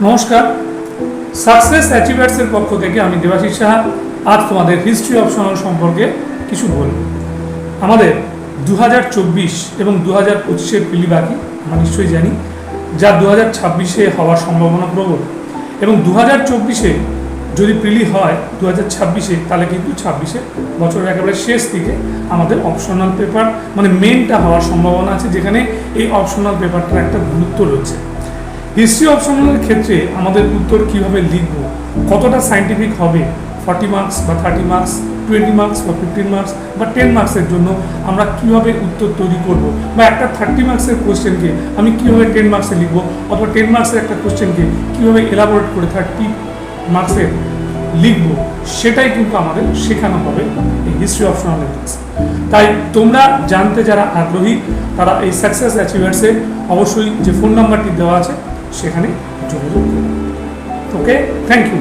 নমস্কার, সাকসেস অ্যাচিভার্সের পক্ষ থেকে আমি দেবাশিস সাহা আজ তোমাদের হিস্ট্রি অপশনাল সম্পর্কে কিছু বলব। আমাদের 2024 এবং 2025-এর প্রিলি বাকি, আমরা নিশ্চয়ই জানি, যা 2026-এ হওয়ার সম্ভাবনা প্রবল। এবং 2024-এ যদি প্রিলি হয় 2026-এ, তাহলে কিন্তু 26-এ বছরের একেবারে শেষ দিকে আমাদের অপশনাল পেপার মানে মেনটা হওয়ার সম্ভাবনা আছে, যেখানে এই অপশনাল পেপারটার একটা গুরুত্ব রয়েছে। হিস্ট্রি অপশনালের ক্ষেত্রে আমাদের উত্তর কিভাবে লিখব, কতটা সায়েন্টিফিক হবে, 40 মার্কস বা 30 মার্কস, 20 মার্কস বা 15 মার্কস বা 10 মার্কসের জন্য আমরা কিভাবে উত্তর তৈরি করব, বা একটা 30 মার্কসের কোশ্চেনকে আমি কিভাবে 10 মার্কসে লিখবো, অথবা 10 মার্কসের একটা কোশ্চেনকে কিভাবে এলাবোরেট করে 30 মার্কসে লিখব, সেটাই কিন্তু আমাদের শেখানো হবে এই হিস্ট্রি অপশনালের ক্লাসে। তাই তোমরা জানতে যারা আগ্রহী, তারা এই সাকসেস অ্যাচিভার্সে অবশ্যই যে ফোন নাম্বারটি দেওয়া আছে সেখানে যোগাযোগ করুন। ওকে, থ্যাংক ইউ।